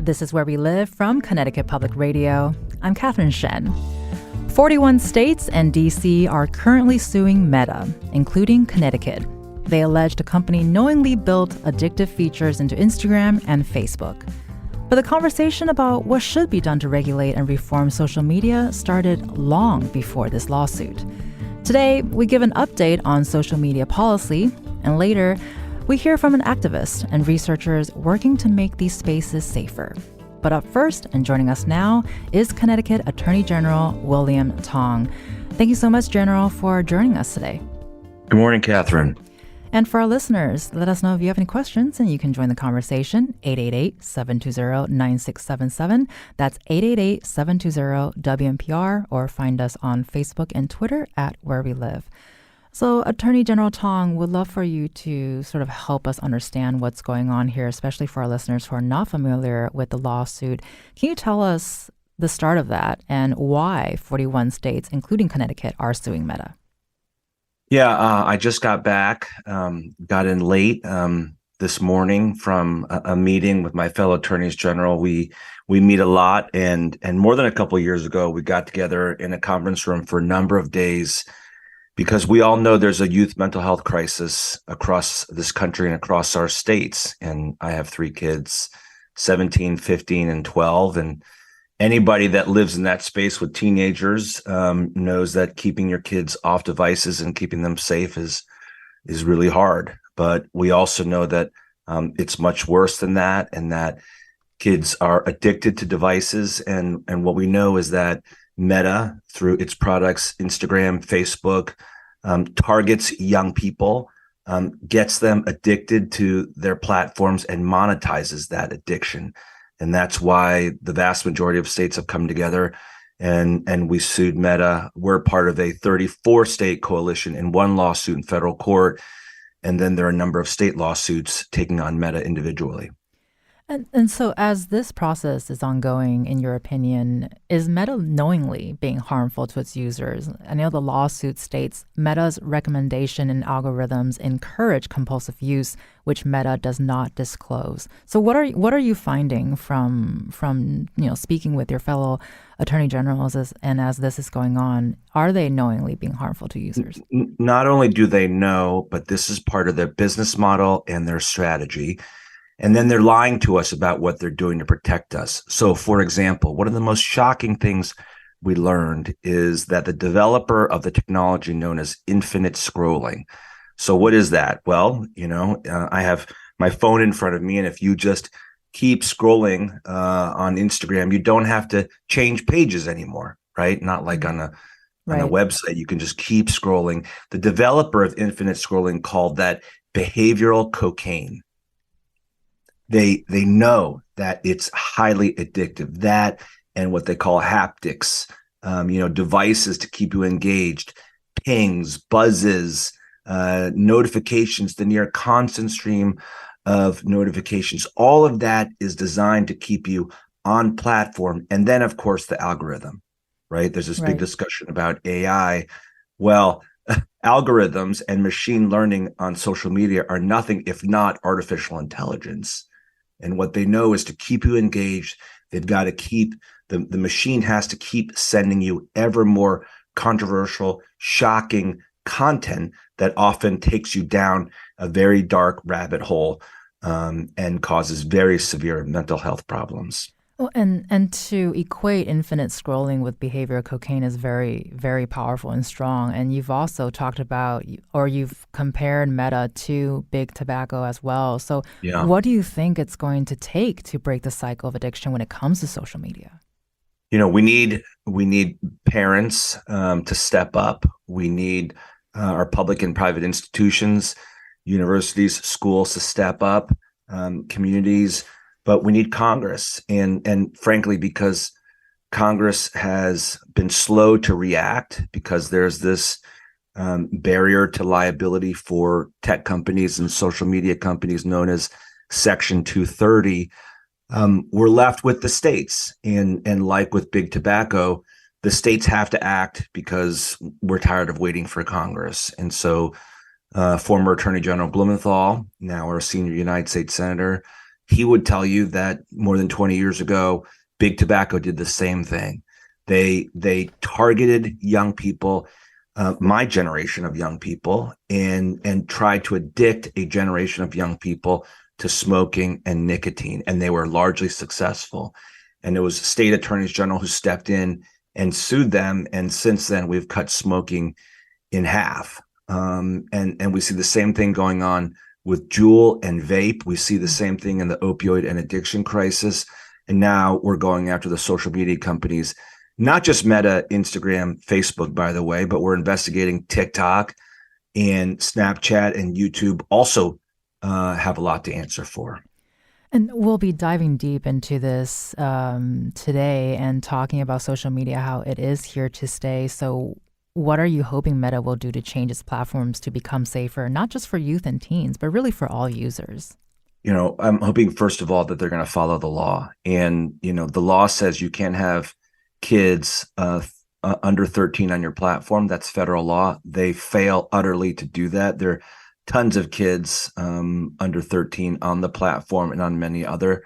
This is Where We Live from Connecticut Public Radio. I'm Catherine Shen. 41 states and D.C. are currently suing Meta, including Connecticut. They allege the company knowingly built addictive features into Instagram and Facebook. But the conversation about what should be done to regulate and reform social media started long before this lawsuit. Today, we give an update on social media policy, and later, we hear from an activist and researchers working to make these spaces safer. But up first, and joining us now, is Connecticut Attorney General William Tong. Thank you so much, General, for joining us today. Good morning, Catherine. And for our listeners, let us know if you have any questions, and you can join the conversation, 888-720-9677. That's 888-720-WNPR, or find us on Facebook and Twitter at Where We Live. So Attorney General Tong, would love for you to sort of help us understand what's going on here, especially for our listeners who are not familiar with the lawsuit. Can you tell us the start of that and why 41 states, including Connecticut, are suing Meta? Yeah, I just got back, got in late this morning from a meeting with my fellow attorneys general. We meet a lot, and more than a couple of years ago, we got together in a conference room for a number of days because we all know there's a youth mental health crisis across this country and across our states. And I have three kids, 17, 15, and 12. And anybody that lives in that space with teenagers knows that keeping your kids off devices and keeping them safe is really hard. But we also know that it's much worse than that, and that kids are addicted to devices. And what we know is that Meta, through its products, Instagram, Facebook, targets young people, gets them addicted to their platforms and monetizes that addiction. And that's why the vast majority of states have come together and we sued Meta. We're part of a 34-state coalition in one lawsuit in federal court. And then there are a number of state lawsuits taking on Meta individually. And so as this process is ongoing, in your opinion, is Meta knowingly being harmful to its users? I know the lawsuit states Meta's recommendation and algorithms encourage compulsive use, which Meta does not disclose. So what are you finding from speaking with your fellow attorney generals as this is going on? Are they knowingly being harmful to users? Not only do they know, but this is part of their business model and their strategy. And then they're lying to us about what they're doing to protect us. So, for example, one of the most shocking things we learned is that the developer of the technology known as infinite scrolling. So what is that? Well, I have my phone in front of me, and if you just keep scrolling on Instagram, you don't have to change pages anymore, right? Not like on a website, you can just keep scrolling. The developer of infinite scrolling called that behavioral cocaine. They know that it's highly addictive. That and what they call haptics, devices to keep you engaged, pings, buzzes, notifications, the near constant stream of notifications. All of that is designed to keep you on platform. And then, of course, the algorithm, right? There's this big discussion about AI. Well, algorithms and machine learning on social media are nothing if not artificial intelligence. And what they know is to keep you engaged, they've got to keep, the machine has to keep sending you ever more controversial, shocking content that often takes you down a very dark rabbit hole and causes very severe mental health problems. Well, and to equate infinite scrolling with behavioral cocaine is very, very powerful and strong. And you've also talked about, or you've compared Meta to big tobacco as well. So What do you think it's going to take to break the cycle of addiction when it comes to social media? We need parents to step up. We need our public and private institutions, universities, schools to step up, communities. But we need Congress, and frankly, because Congress has been slow to react, because there's this barrier to liability for tech companies and social media companies known as Section 230, we're left with the states. And like with big tobacco, the states have to act because we're tired of waiting for Congress. And so former Attorney General Blumenthal, now our senior United States Senator, he would tell you that more than 20 years ago, big tobacco did the same thing. They targeted young people, my generation of young people, and tried to addict a generation of young people to smoking and nicotine, and they were largely successful. And there was state attorneys general who stepped in and sued them, and since then we've cut smoking in half. And we see the same thing going on with Juul and vape. We see the same thing in the opioid and addiction crisis. And now we're going after the social media companies, not just Meta, Instagram, Facebook, by the way, but we're investigating TikTok and Snapchat and YouTube also have a lot to answer for. And we'll be diving deep into this today and talking about social media, how it is here to stay. So what are you hoping Meta will do to change its platforms to become safer, not just for youth and teens, but really for all users? I'm hoping, first of all, that they're going to follow the law. And, the law says you can't have kids under 13 on your platform. That's federal law. They fail utterly to do that. There are tons of kids under 13 on the platform and on many other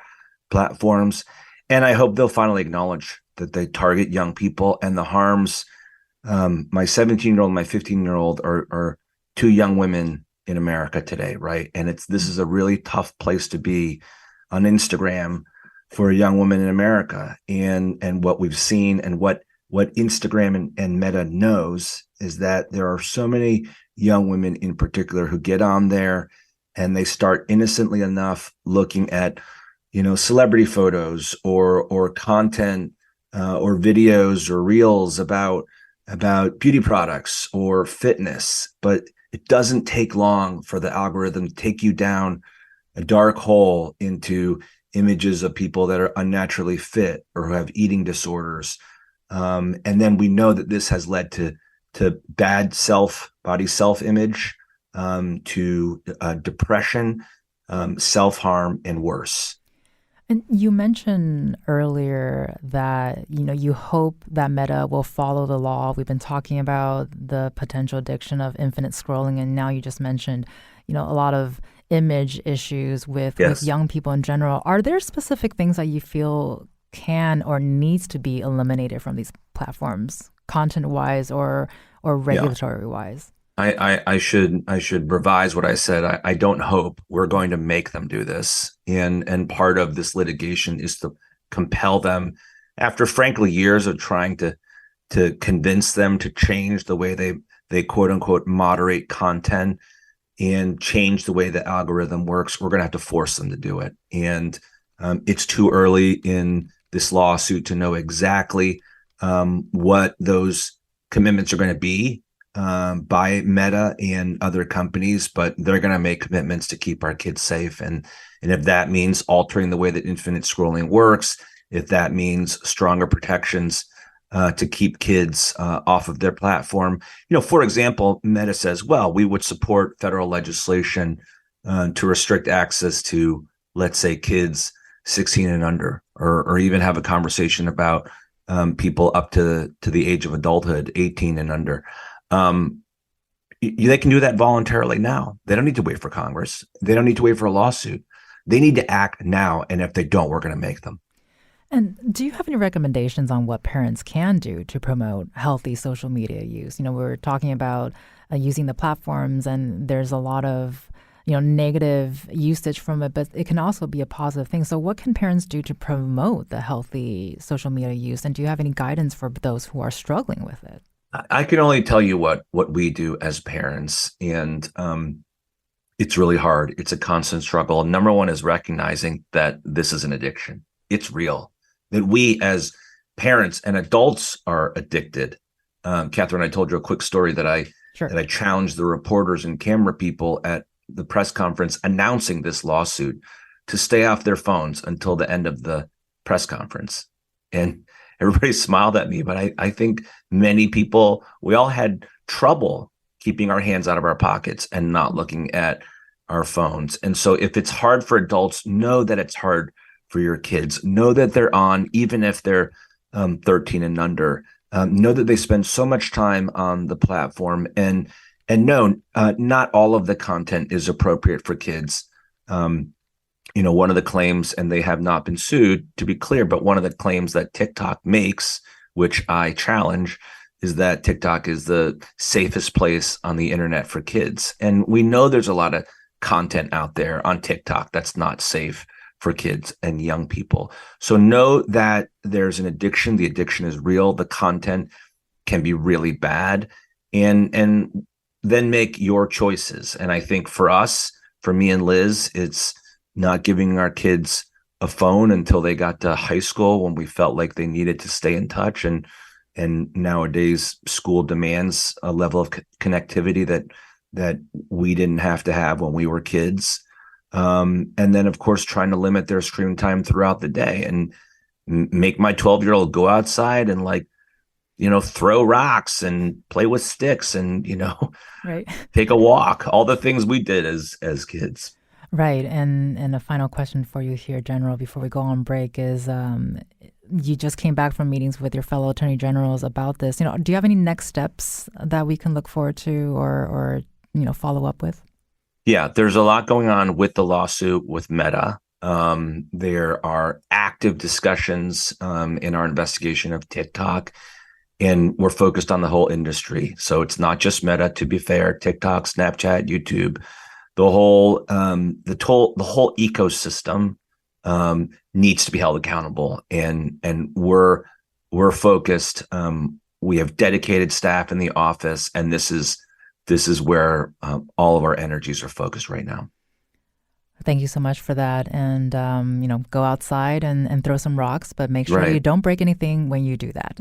platforms. And I hope they'll finally acknowledge that they target young people and the harms. My 17-year-old and my 15-year-old are two young women in America today, right? And this is a really tough place to be on Instagram for a young woman in America. And what we've seen and what Instagram and Meta knows is that there are so many young women in particular who get on there and they start innocently enough looking at, celebrity photos or content or videos or reels about beauty products or fitness, but it doesn't take long for the algorithm to take you down a dark hole into images of people that are unnaturally fit or who have eating disorders. And then we know that this has led to bad body self-image, to depression, self-harm, and worse. And you mentioned earlier that, you hope that Meta will follow the law. We've been talking about the potential addiction of infinite scrolling. And now you just mentioned, a lot of image issues with young people in general. Are there specific things that you feel can or needs to be eliminated from these platforms, content-wise or regulatory-wise? I should revise what I said. I don't hope. We're going to make them do this. And part of this litigation is to compel them, after frankly years of trying to convince them to change the way they quote unquote moderate content and change the way the algorithm works. We're going to have to force them to do it. And it's too early in this lawsuit to know exactly what those commitments are going to be by Meta and other companies, but they're going to make commitments to keep our kids safe. And if that means altering the way that infinite scrolling works, if that means stronger protections to keep kids off of their platform. For example, Meta says, well, we would support federal legislation to restrict access to, let's say, kids 16 and under, or even have a conversation about people up to the age of adulthood, 18 and under. They can do that voluntarily now. They don't need to wait for Congress. They don't need to wait for a lawsuit. They need to act now. And if they don't, we're going to make them. And do you have any recommendations on what parents can do to promote healthy social media use? We're talking about using the platforms, and there's a lot of, negative usage from it, but it can also be a positive thing. So what can parents do to promote the healthy social media use? And do you have any guidance for those who are struggling with it? I can only tell you what we do as parents, and it's really hard. It's a constant struggle. Number one is recognizing that this is an addiction. It's real. That we as parents and adults are addicted. Catherine, I told you a quick story that I challenged the reporters and camera people at the press conference announcing this lawsuit to stay off their phones until the end of the press conference. And everybody smiled at me, but I think many people, we all had trouble keeping our hands out of our pockets and not looking at our phones. And so if it's hard for adults, know that it's hard for your kids. Know that they're on, even if they're 13 and under. Know that they spend so much time on the platform, and no, not all of the content is appropriate for kids. one of the claims, and they have not been sued, to be clear, but one of the claims that TikTok makes, which I challenge, is that TikTok is the safest place on the internet for kids. And we know there's a lot of content out there on TikTok that's not safe for kids and young people. So know that there's an addiction. The addiction is real. The content can be really bad, and then make your choices. And I think for us, for me and Liz, it's not giving our kids a phone until they got to high school, when we felt like they needed to stay in touch. And nowadays school demands a level of connectivity that we didn't have to have when we were kids. And then, of course, trying to limit their screen time throughout the day, and make my 12-year-old go outside and throw rocks and play with sticks and, right. take a walk, all the things we did as kids. Right. And a final question for you here, General, before we go on break is, you just came back from meetings with your fellow attorney generals about this. Do you have any next steps that we can look forward to or follow up with? Yeah, there's a lot going on with the lawsuit with Meta. There are active discussions in our investigation of TikTok, and we're focused on the whole industry. So it's not just Meta, to be fair. TikTok, Snapchat, YouTube, the whole ecosystem needs to be held accountable, and we're focused. We have dedicated staff in the office, and this is where all of our energies are focused right now. Thank you so much for that. And, go outside and throw some rocks, but make sure Right. you don't break anything when you do that.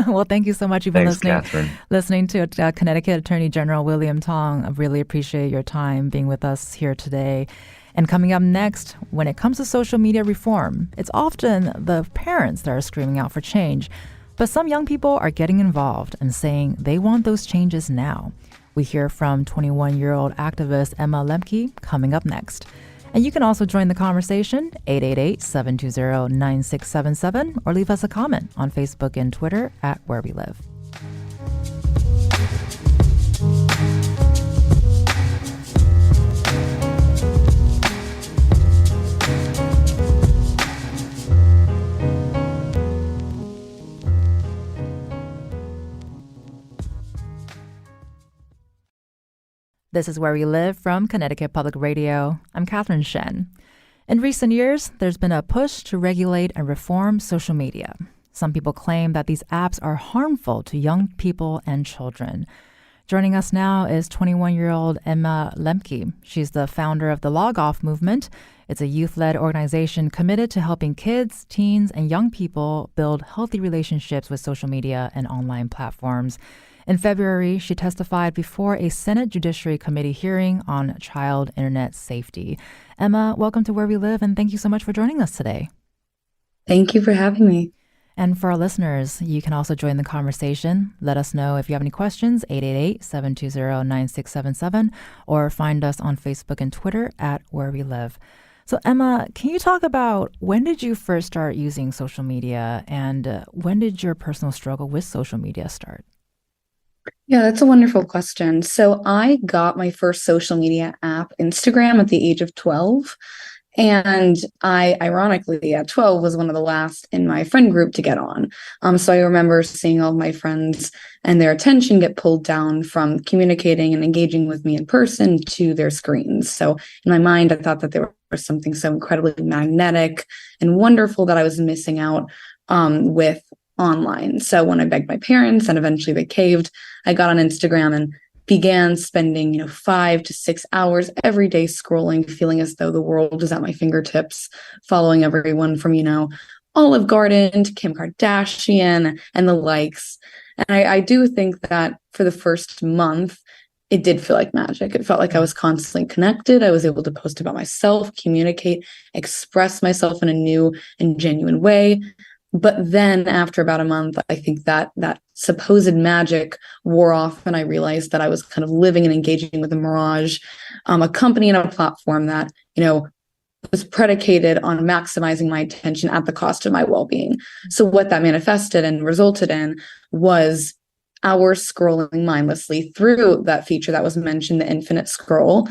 Well, thank you so much. You've been Thanks, Catherine. listening to Connecticut Attorney General William Tong. I really appreciate your time being with us here today. And coming up next, when it comes to social media reform, it's often the parents that are screaming out for change. But some young people are getting involved and saying they want those changes now. We hear from 21-year-old activist Emma Lemke coming up next. And you can also join the conversation, 888-720-9677, or leave us a comment on Facebook and Twitter at Where We Live. This is Where We Live from Connecticut Public Radio. I'm Catherine Shen. In recent years, there's been a push to regulate and reform social media. Some people claim that these apps are harmful to young people and children. Joining us now is 21-year-old Emma Lemke. She's the founder of the Log Off movement. It's a youth-led organization committed to helping kids, teens, and young people build healthy relationships with social media and online platforms. In February, she testified before a Senate Judiciary Committee hearing on child internet safety. Emma, welcome to Where We Live, and thank you so much for joining us today. Thank you for having me. And for our listeners, you can also join the conversation. Let us know if you have any questions, 888-720-9677, or find us on Facebook and Twitter at Where We Live. So Emma, can you talk about when did you first start using social media, and when did your personal struggle with social media start? Yeah, that's a wonderful question. So I got my first social media app, Instagram, at the age of 12. And I, ironically, at 12, was one of the last in my friend group to get on. So I remember seeing all of my friends and their attention get pulled down from communicating and engaging with me in person to their screens. So in my mind, I thought that there was something so incredibly magnetic and wonderful that I was missing out with online. So when I begged my parents and eventually they caved, I got on Instagram and began spending, 5 to 6 hours every day scrolling, feeling as though the world is at my fingertips, following everyone from, Olive Garden to Kim Kardashian and the likes. And I do think that for the first month, it did feel like magic. It felt like I was constantly connected. I was able to post about myself, communicate, express myself in a new and genuine way. But then after about a month, I think that supposed magic wore off, and I realized that I was kind of living and engaging with a mirage, a company and a platform that, was predicated on maximizing my attention at the cost of my well-being. So what that manifested and resulted in was hours scrolling mindlessly through that feature that was mentioned, the infinite scroll,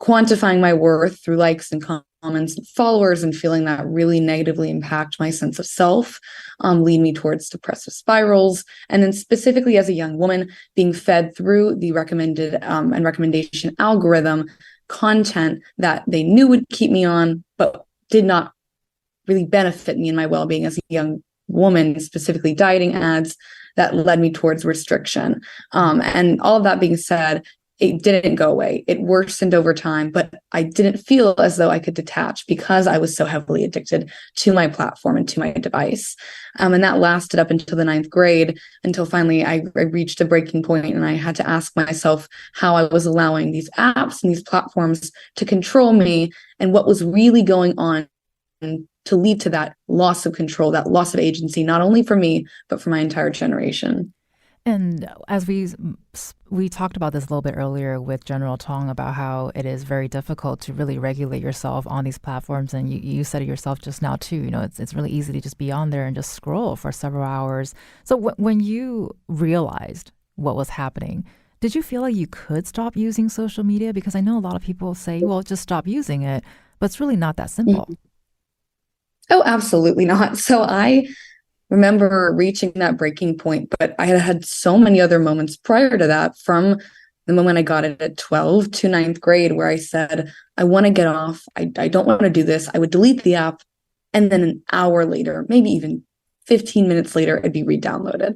quantifying my worth through likes and comments and followers, and feeling that really negatively impact my sense of self, lead me towards depressive spirals. And then specifically as a young woman, being fed through the recommended and recommendation algorithm content that they knew would keep me on, but did not really benefit me in my well-being as a young woman, specifically dieting ads that led me towards restriction. And all of that being said, it didn't go away. It worsened over time, but I didn't feel as though I could detach because I was so heavily addicted to my platform and to my device. And that lasted up until the 9th grade, until finally I reached a breaking point, and I had to ask myself how I was allowing these apps and these platforms to control me, and what was really going on to lead to that loss of control, that loss of agency, not only for me, but for my entire generation. And as we talked about this a little bit earlier with General Tong about how it is very difficult to really regulate yourself on these platforms, and you said it yourself just now too. You know, it's really easy to just be on there and just scroll for several hours. So when you realized what was happening, did you feel like you could stop using social media? Because I know a lot of people say, well, just stop using it, but it's really not that simple. Oh, absolutely not. So I remember reaching that breaking point, but I had so many other moments prior to that, from the moment I got it at 12 to 9th grade, where I said, I want to get off. I don't want to do this. I would delete the app. And then an hour later, maybe even 15 minutes later, it'd be re-downloaded.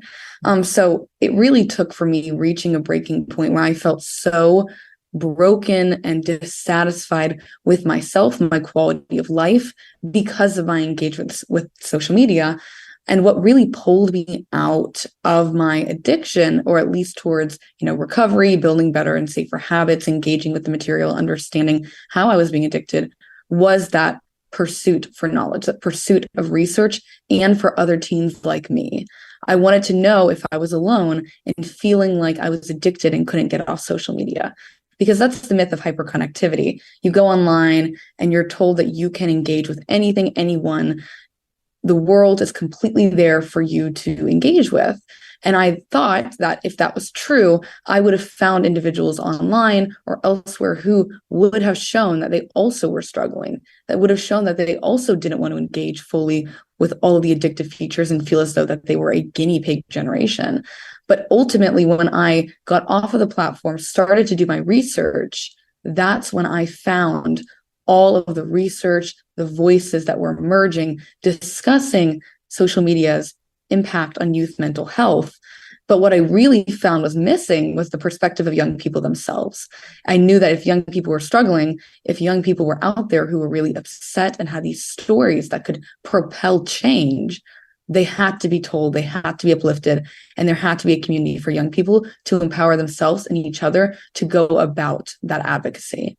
So it really took for me reaching a breaking point where I felt so broken and dissatisfied with myself, my quality of life, because of my engagement with social media. And what really pulled me out of my addiction, or at least towards, recovery, building better and safer habits, engaging with the material, understanding how I was being addicted, was that pursuit for knowledge, that pursuit of research, and for other teens like me. I wanted to know if I was alone in feeling like I was addicted and couldn't get off social media. Because that's the myth of hyperconnectivity. You go online and you're told that you can engage with anything, anyone. The world is completely there for you to engage with. And I thought that if that was true, I would have found individuals online or elsewhere who would have shown that they also were struggling, that would have shown that they also didn't want to engage fully with all of the addictive features and feel as though that they were a guinea pig generation. But ultimately, when I got off of the platform, started to do my research, that's when I found all of the research, the voices that were emerging, discussing social media's impact on youth mental health. But what I really found was missing was the perspective of young people themselves. I knew that if young people were struggling, if young people were out there who were really upset and had these stories that could propel change, they had to be told, they had to be uplifted, and there had to be a community for young people to empower themselves and each other to go about that advocacy.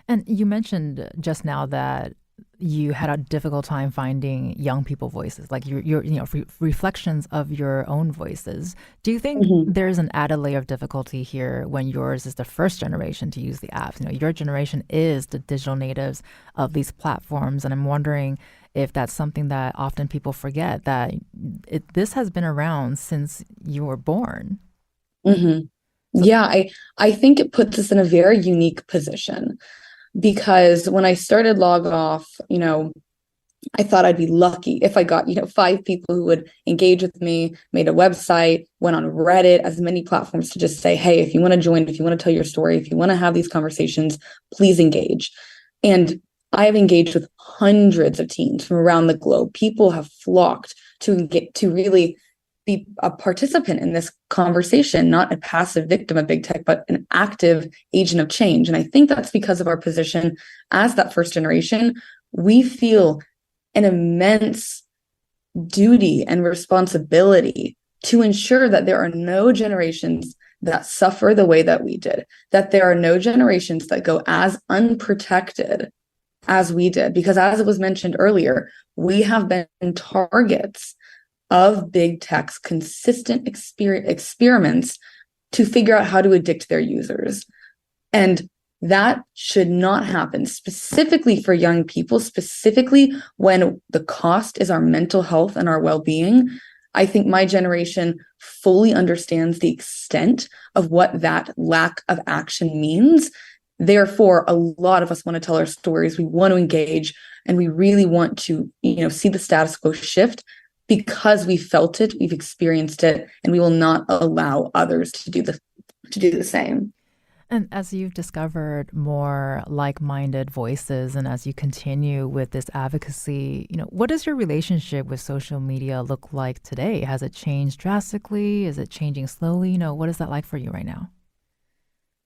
And you mentioned just now that you had a difficult time finding young people voices, like your reflections of your own voices. Do you think there's an added layer of difficulty here when yours is the first generation to use the apps? Your generation is the digital natives of these platforms, and I'm wondering if that's something that often people forget, that this has been around since you were born. Mm-hmm. Yeah, I think it puts us in a very unique position, because when I started Log Off, I thought I'd be lucky if I got, 5 people who would engage with me, made a website, went on Reddit, as many platforms, to just say, hey, if you want to join, if you want to tell your story, if you want to have these conversations, please engage. And I have engaged with hundreds of teens from around the globe. People have flocked to really be a participant in this conversation, not a passive victim of big tech, but an active agent of change. And I think that's because of our position as that first generation. We feel an immense duty and responsibility to ensure that there are no generations that suffer the way that we did, that there are no generations that go as unprotected as we did. Because as it was mentioned earlier, we have been targets of big tech's consistent experiments to figure out how to addict their users. And that should not happen, specifically for young people, specifically when the cost is our mental health and our well-being. I think my generation fully understands the extent of what that lack of action means. Therefore, a lot of us want to tell our stories. We want to engage, and we really want to, see the status quo shift because we felt it, we've experienced it, and we will not allow others to do the same. And as you've discovered more like-minded voices and as you continue with this advocacy, what does your relationship with social media look like today? Has it changed drastically? Is it changing slowly? What is that like for you right now?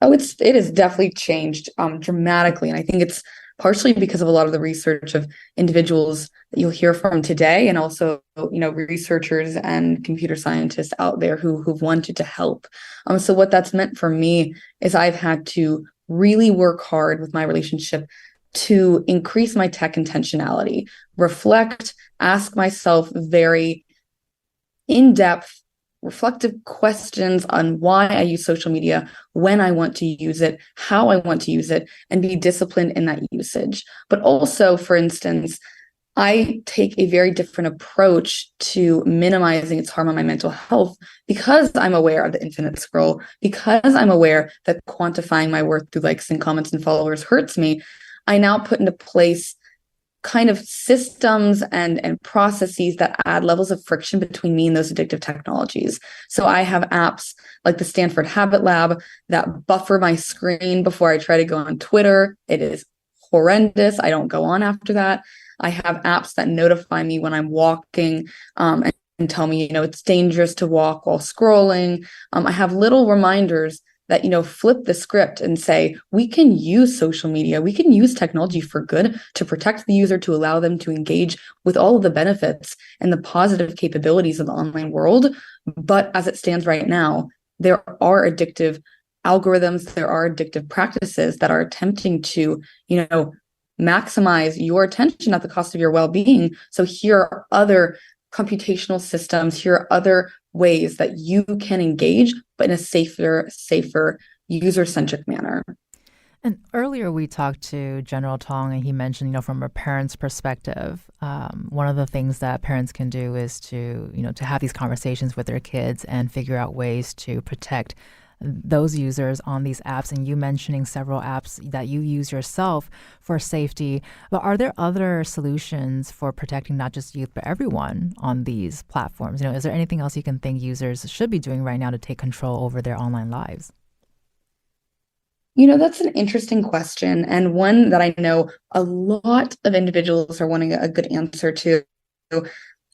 Oh, it has definitely changed dramatically. And I think it's partially because of a lot of the research of individuals that you'll hear from today, and also, researchers and computer scientists out there who've wanted to help. So what that's meant for me is I've had to really work hard with my relationship to increase my tech intentionality, reflect, ask myself very in-depth, reflective questions on why I use social media, when I want to use it, how I want to use it, and be disciplined in that usage. But also, for instance, I take a very different approach to minimizing its harm on my mental health because I'm aware of the infinite scroll, because I'm aware that quantifying my worth through likes and comments and followers hurts me. I now put into place kind of systems and processes that add levels of friction between me and those addictive technologies. So I have apps like the Stanford Habit Lab that buffer my screen before I try to go on Twitter. It is horrendous. I don't go on after that. I have apps that notify me when I'm walking, and tell me, it's dangerous to walk while scrolling. I have little reminders that, flip the script and say, we can use social media, we can use technology for good to protect the user, to allow them to engage with all of the benefits and the positive capabilities of the online world. But as it stands right now, there are addictive algorithms, there are addictive practices that are attempting to, maximize your attention at the cost of your well-being. So here are other computational systems, here are other ways that you can engage, but in a safer, user-centric manner. And earlier we talked to General Tong, and he mentioned, from a parent's perspective, one of the things that parents can do is to have these conversations with their kids and figure out ways to protect those users on these apps. And you mentioning several apps that you use yourself for safety. But are there other solutions for protecting not just youth, but everyone on these platforms? Is there anything else you can think users should be doing right now to take control over their online lives? That's an interesting question, and one that I know a lot of individuals are wanting a good answer to.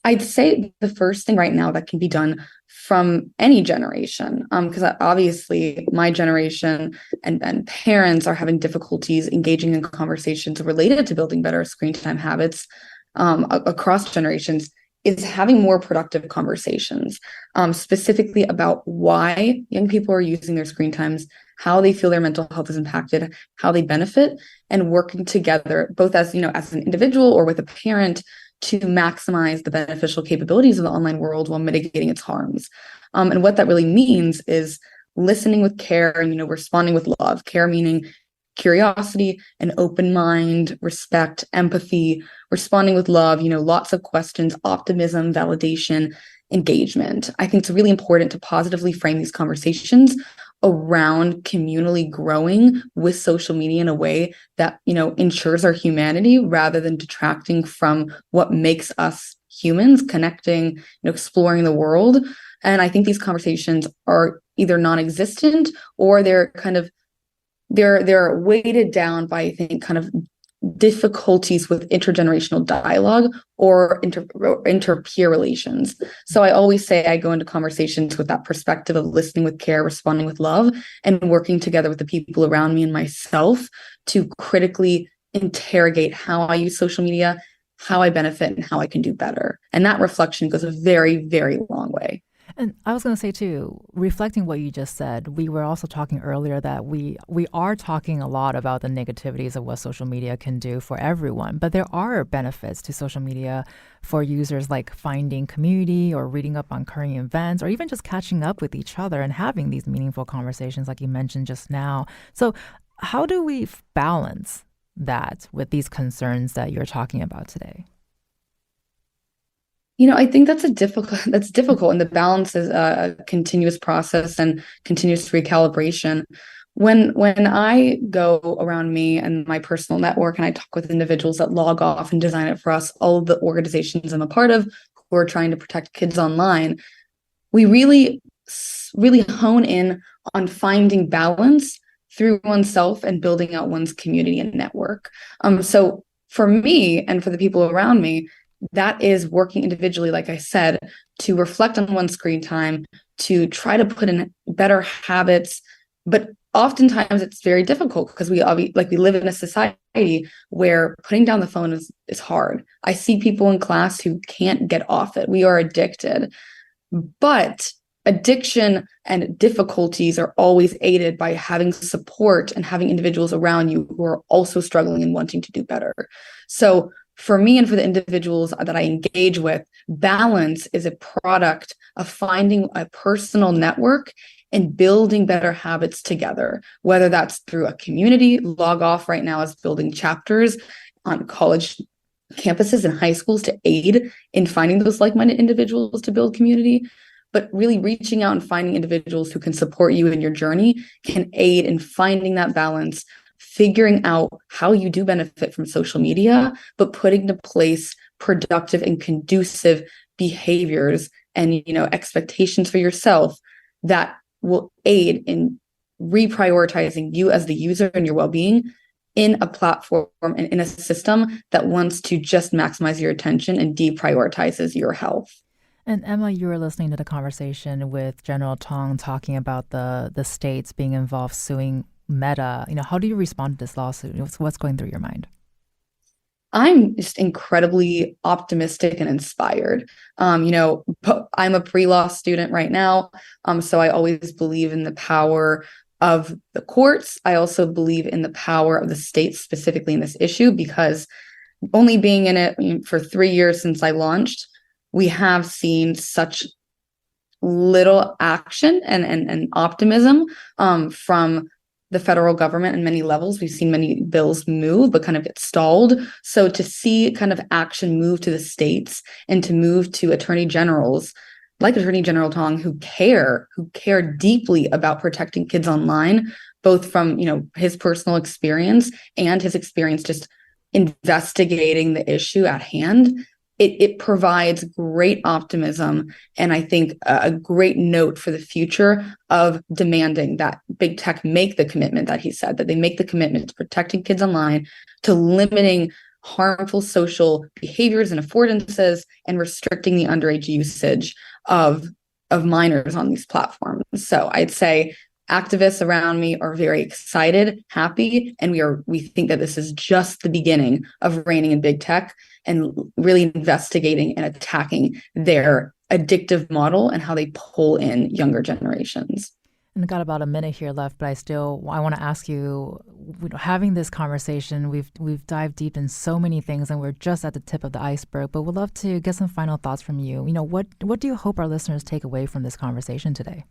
I'd say the first thing right now that can be done from any generation, because obviously my generation and parents are having difficulties engaging in conversations related to building better screen time habits across generations, is having more productive conversations, specifically about why young people are using their screen times, how they feel their mental health is impacted, how they benefit, and working together, both as an individual or with a parent, to maximize the beneficial capabilities of the online world while mitigating its harms. And what that really means is listening with care and, responding with love. Care meaning curiosity, an open mind, respect, empathy, responding with love, lots of questions, optimism, validation, engagement. I think it's really important to positively frame these conversations around communally growing with social media in a way that, ensures our humanity rather than detracting from what makes us humans, connecting, exploring the world. And I think these conversations are either non-existent or they're weighted down by, I think, kind of difficulties with intergenerational dialogue or inter-peer relations. So I always say I go into conversations with that perspective of listening with care, responding with love, and working together with the people around me and myself to critically interrogate how I use social media, how I benefit, and how I can do better. And that reflection goes a very, very long way. And I was going to say, too, reflecting what you just said, we were also talking earlier that we are talking a lot about the negativities of what social media can do for everyone. But there are benefits to social media for users, like finding community or reading up on current events or even just catching up with each other and having these meaningful conversations like you mentioned just now. So how do we balance that with these concerns that you're talking about today? I think that's difficult. And the balance is a continuous process and continuous recalibration. When I go around me and my personal network and I talk with individuals that log off and design it for us, all of the organizations I'm a part of who are trying to protect kids online, we really hone in on finding balance through oneself and building out one's community and network. So for me and for the people around me, that is working individually, like I said, to reflect on one's screen time, to try to put in better habits. But oftentimes it's very difficult because we live in a society where putting down the phone is hard. I see people in class who can't get off it. We are addicted. But addiction and difficulties are always aided by having support and having individuals around you who are also struggling and wanting to do better. So for me and for the individuals that I engage with, balance is a product of finding a personal network and building better habits together, whether that's through a community. Log Off right now is building chapters on college campuses and high schools to aid in finding those like-minded individuals to build community. But really reaching out and finding individuals who can support you in your journey can aid in finding that balance, figuring out how you do benefit from social media, but putting into place productive and conducive behaviors and expectations for yourself that will aid in reprioritizing you as the user and your well-being in a platform and in a system that wants to just maximize your attention and deprioritizes your health. And Emma, you were listening to the conversation with General Tong talking about the states being involved suing Meta. How do you respond to this lawsuit? What's going through your mind? I'm just incredibly optimistic and inspired. I'm a pre-law student right now, so I always believe in the power of the courts. I also believe in the power of the states, specifically in this issue, because only being in it for 3 years since I launched, we have seen such little action and optimism from the federal government in many levels. We've seen many bills move, but kind of get stalled. So to see kind of action move to the states and to move to attorney generals like Attorney General Tong who care deeply about protecting kids online, both from his personal experience and his experience just investigating the issue at hand. It provides great optimism and I think a great note for the future of demanding that big tech make the commitment that he said, that they make the commitment to protecting kids online, to limiting harmful social behaviors and affordances, and restricting the underage usage of minors on these platforms. So I'd say activists around me are very excited, happy, and we think that this is just the beginning of reigning in big tech and really investigating and attacking their addictive model and how they pull in younger generations. And I've got about a minute here left, but I want to ask you, having this conversation, we've dived deep in so many things and we're just at the tip of the iceberg, but we'd love to get some final thoughts from you. What do you hope our listeners take away from this conversation today?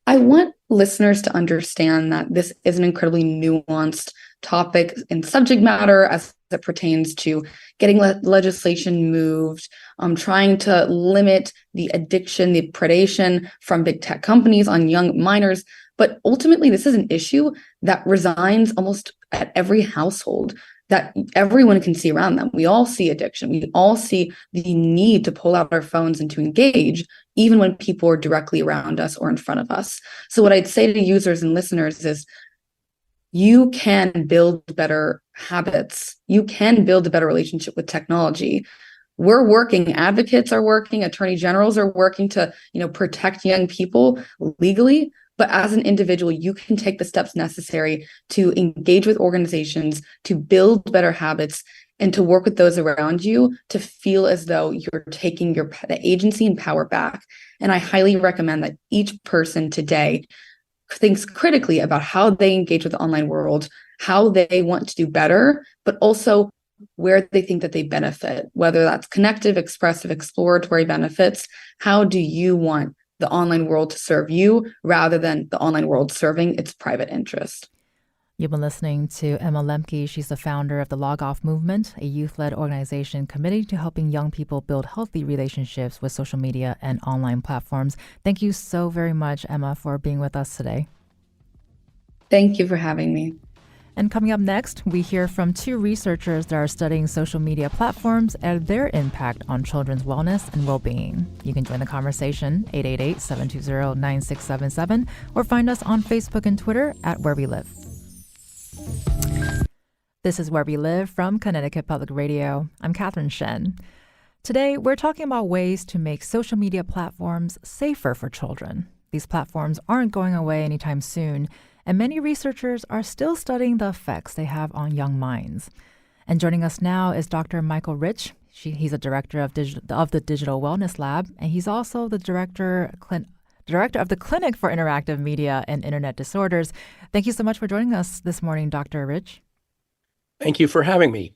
I want listeners to understand that this is an incredibly nuanced topic and subject matter as it pertains to getting legislation moved, trying to limit the addiction, the predation from big tech companies on young minors. But ultimately, this is an issue that resides almost at every household, that everyone can see around them. We all see addiction. We all see the need to pull out our phones and to engage, even when people are directly around us or in front of us. So what I'd say to users and listeners is you can build better habits. You can build a better relationship with technology. We're working, advocates are working, attorney generals are working to, protect young people legally. But as an individual, you can take the steps necessary to engage with organizations, to build better habits, and to work with those around you to feel as though you're taking the agency and power back. And I highly recommend that each person today thinks critically about how they engage with the online world, how they want to do better, but also where they think that they benefit, whether that's connective, expressive, exploratory benefits. How do you want the online world to serve you rather than the online world serving its private interest? You've been listening to Emma Lemke. She's the founder of the Log Off Movement, a youth-led organization committed to helping young people build healthy relationships with social media and online platforms. Thank you so very much, Emma, for being with us today. Thank you for having me. And coming up next, we hear from two researchers that are studying social media platforms and their impact on children's wellness and well-being. You can join the conversation, 888-720-9677, or find us on Facebook and Twitter at Where We Live. This is Where We Live from Connecticut Public Radio. I'm Catherine Shen. Today, we're talking about ways to make social media platforms safer for children. These platforms aren't going away anytime soon, and many researchers are still studying the effects they have on young minds. And joining us now is Dr. Michael Rich. He's a director of the Digital Wellness Lab, and he's also the director of the Clinic for Interactive Media and Internet Disorders. Thank you so much for joining us this morning, Dr. Rich. Thank you for having me.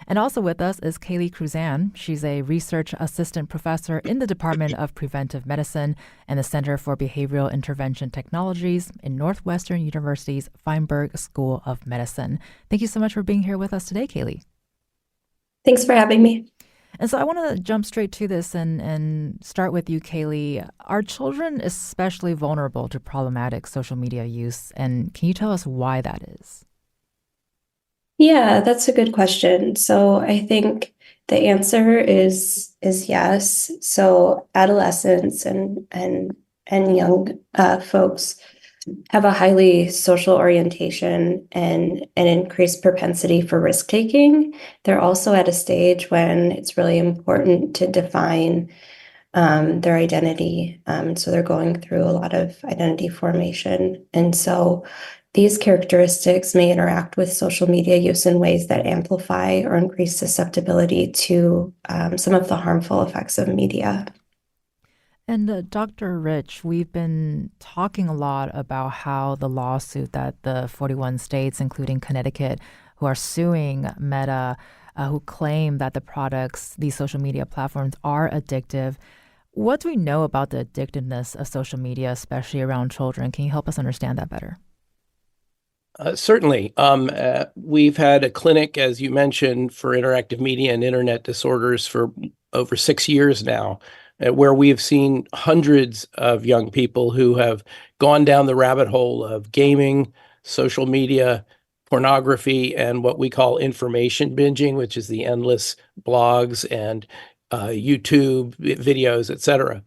And also with us is Kaylee Cruzan. She's a research assistant professor in the Department of Preventive Medicine and the Center for Behavioral Intervention Technologies in Northwestern University's Feinberg School of Medicine. Thank you so much for being here with us today, Kaylee. Thanks for having me. And so I want to jump straight to this and start with you, Kaylee. Are children especially vulnerable to problematic social media use? And can you tell us why that is? Yeah, that's a good question. So I think the answer is yes. So adolescents and young folks have a highly social orientation and an increased propensity for risk taking. They're also at a stage when it's really important to define their identity. So they're going through a lot of identity formation. And so these characteristics may interact with social media use in ways that amplify or increase susceptibility to some of the harmful effects of media. And Dr. Rich, we've been talking a lot about how the lawsuit that the 41 states, including Connecticut, who are suing Meta, who claim that the products, these social media platforms, are addictive. What do we know about the addictiveness of social media, especially around children? Can you help us understand that better? Certainly. We've had a clinic, as you mentioned, for interactive media and internet disorders for over 6 years now, where we have seen hundreds of young people who have gone down the rabbit hole of gaming, social media, pornography, and what we call information binging, which is the endless blogs and YouTube videos, et cetera.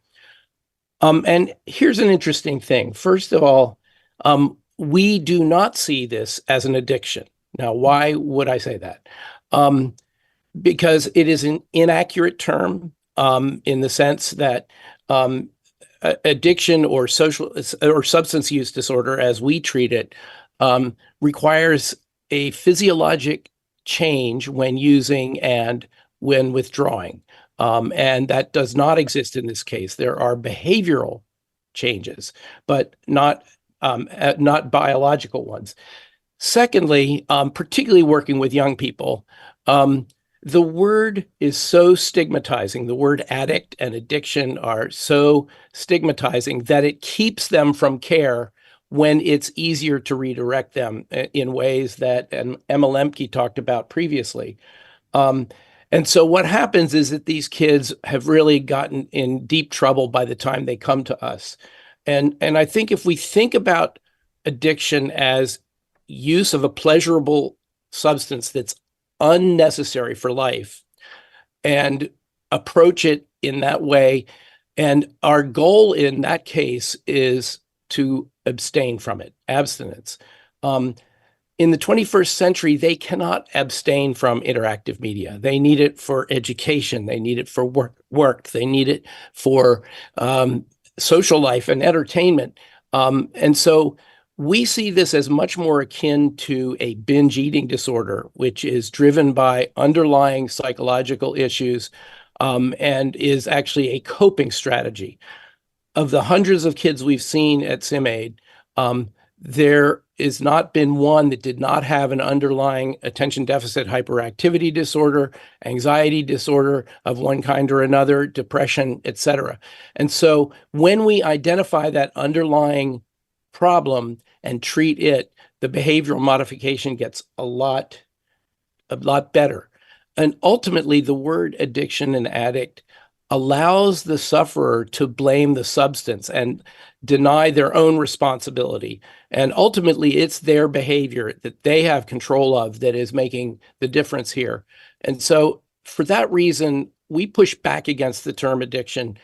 And here's an interesting thing. First of all, we do not see this as an addiction. Now, why would I say that? Because it is an inaccurate term in the sense that addiction or social or substance use disorder, as we treat it, requires a physiologic change when using and when withdrawing. And that does not exist in this case. There are behavioral changes, but not biological ones. Secondly, particularly working with young people, the word is so stigmatizing. The word addict and addiction are so stigmatizing that it keeps them from care when it's easier to redirect them in ways that Emma Lemke talked about previously. And so what happens is that these kids have really gotten in deep trouble by the time they come to us. And I think if we think about addiction as use of a pleasurable substance that's unnecessary for life and approach it in that way, and our goal in that case is to abstain from it, abstinence. In the 21st century, they cannot abstain from interactive media. They need it for education. They need it for work. They need it for social life and entertainment. And so we see this as much more akin to a binge eating disorder, which is driven by underlying psychological issues and is actually a coping strategy. Of the hundreds of kids we've seen at SimAid, there has not been one that did not have an underlying attention deficit hyperactivity disorder, anxiety disorder of one kind or another, depression, et cetera. And so when we identify that underlying problem and treat it, the behavioral modification gets a lot better. And ultimately, the word addiction and addict allows the sufferer to blame the substance and deny their own responsibility. And ultimately, it's their behavior that they have control of that is making the difference here. And so for that reason, we push back against the term addiction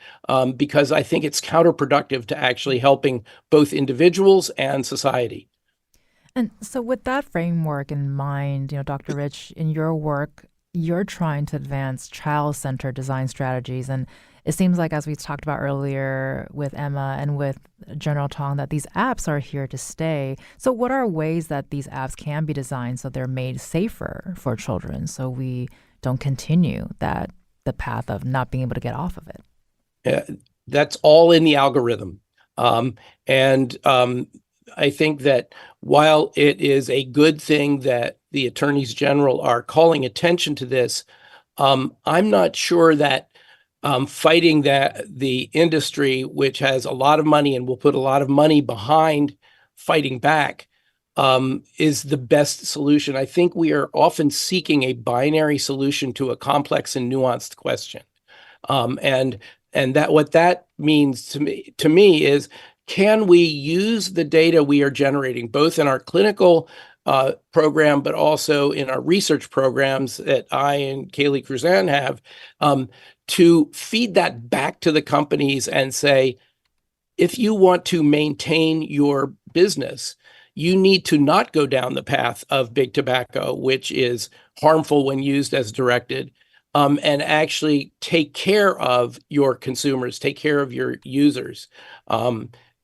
because I think it's counterproductive to actually helping both individuals and society. And so, with that framework in mind, Dr. Rich, in your work, you're trying to advance child-centered design strategies. And it seems like, as we talked about earlier with Emma and with General Tong, that these apps are here to stay. So what are ways that these apps can be designed so they're made safer for children so we don't continue the path of not being able to get off of it? Yeah, that's all in the algorithm. And I think that while it is a good thing that the attorneys general are calling attention to this, I'm not sure that fighting the industry, which has a lot of money and will put a lot of money behind fighting back, is the best solution. I think we are often seeking a binary solution to a complex and nuanced question. And that what that means to me is, can we use the data we are generating, both in our clinical program, but also in our research programs that I and Kaylee Cruzan have, to feed that back to the companies and say, if you want to maintain your business, you need to not go down the path of big tobacco, which is harmful when used as directed, and actually take care of your consumers, take care of your users,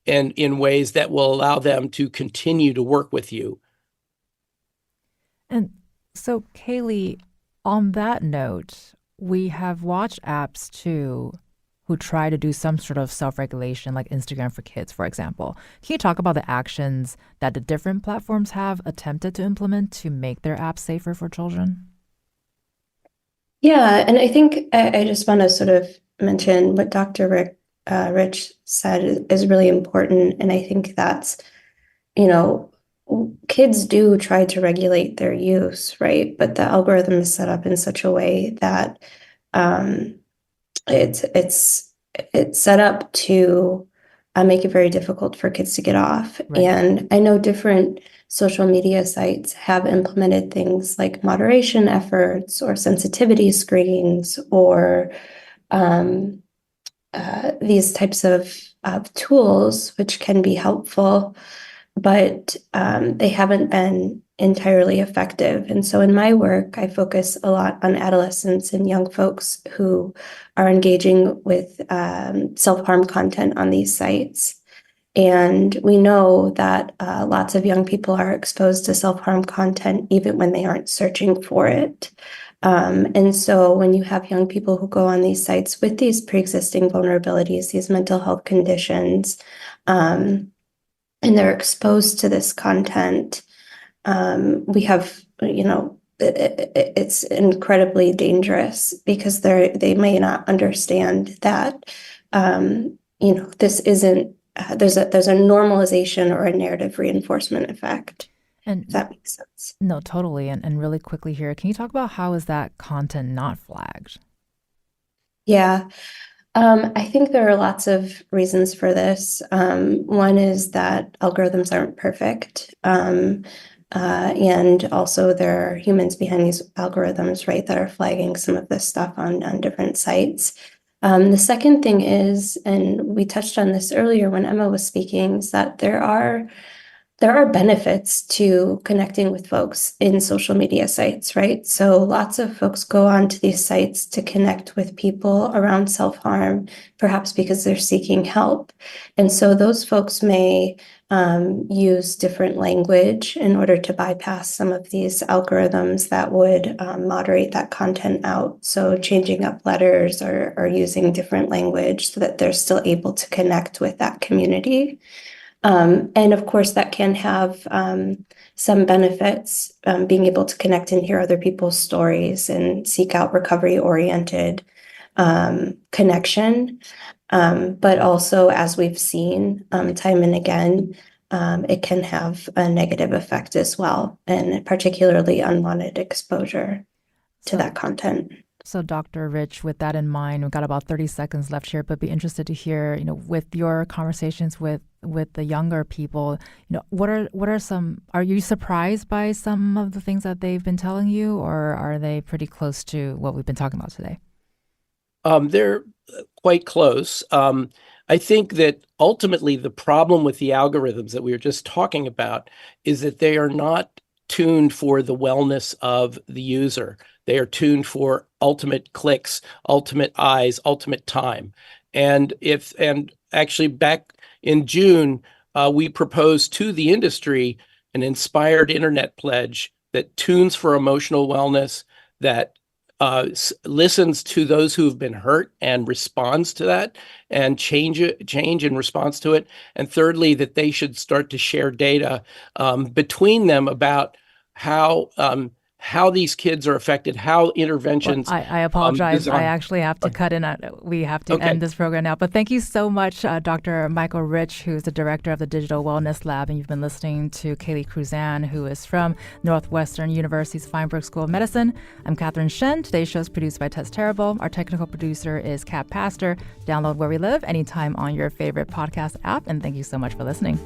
and in ways that will allow them to continue to work with you. And so, Kaylee, on that note, we have watched apps too who try to do some sort of self-regulation, like Instagram for Kids, for example. Can you talk about the actions that the different platforms have attempted to implement to make their apps safer for children? Yeah, and I think I just want to sort of mention what Dr. Rich said is really important. And I think that's, kids do try to regulate their use, right? But the algorithm is set up in such a way that it's set up to make it very difficult for kids to get off. Right. And I know different social media sites have implemented things like moderation efforts or sensitivity screens or these types of tools, which can be helpful, but they haven't been entirely effective. And so in my work, I focus a lot on adolescents and young folks who are engaging with self-harm content on these sites. And we know that lots of young people are exposed to self-harm content even when they aren't searching for it. And so when you have young people who go on these sites with these pre-existing vulnerabilities, these mental health conditions, and they're exposed to this content, we have, it's incredibly dangerous because they may not understand that, this isn't, there's a normalization or a narrative reinforcement effect. And if that makes sense. No, totally. And really quickly here, can you talk about how is that content not flagged? Yeah. I think there are lots of reasons for this. One is that algorithms aren't perfect. And also there are humans behind these algorithms, right, that are flagging some of this stuff on different sites. The second thing is, and we touched on this earlier when Emma was speaking, is that there are benefits to connecting with folks in social media sites, right? So lots of folks go onto these sites to connect with people around self-harm, perhaps because they're seeking help. And so those folks may use different language in order to bypass some of these algorithms that would moderate that content out. So changing up letters or using different language so that they're still able to connect with that community. And of course, that can have some benefits, being able to connect and hear other people's stories and seek out recovery-oriented connection. But also, as we've seen time and again, it can have a negative effect as well, and particularly unwanted exposure to that content. So, Dr. Rich, with that in mind, we've got about 30 seconds left here, but be interested to hear, with your conversations with the younger people, what are some, are you surprised by some of the things that they've been telling you, or are they pretty close to what we've been talking about today? They're quite close. I think that ultimately the problem with the algorithms that we were just talking about is that they are not tuned for the wellness of the user. They are tuned for ultimate clicks, ultimate eyes, ultimate time. And actually back in June, we proposed to the industry an inspired internet pledge that tunes for emotional wellness, that listens to those who have been hurt and responds to that and change in response to it. And thirdly, that they should start to share data between them about how these kids are affected, how interventions. Well, I apologize. I design. actually have to cut in. We have to Okay. end this program now. But thank you so much, Dr. Michael Rich, who's the director of the Digital Wellness Lab. And you've been listening to Kaylee Cruzan, who is from Northwestern University's Feinberg School of Medicine. I'm Catherine Shen. Today's show is produced by Tess Terrible. Our technical producer is Kat Pastor. Download Where We Live anytime on your favorite podcast app. And thank you so much for listening.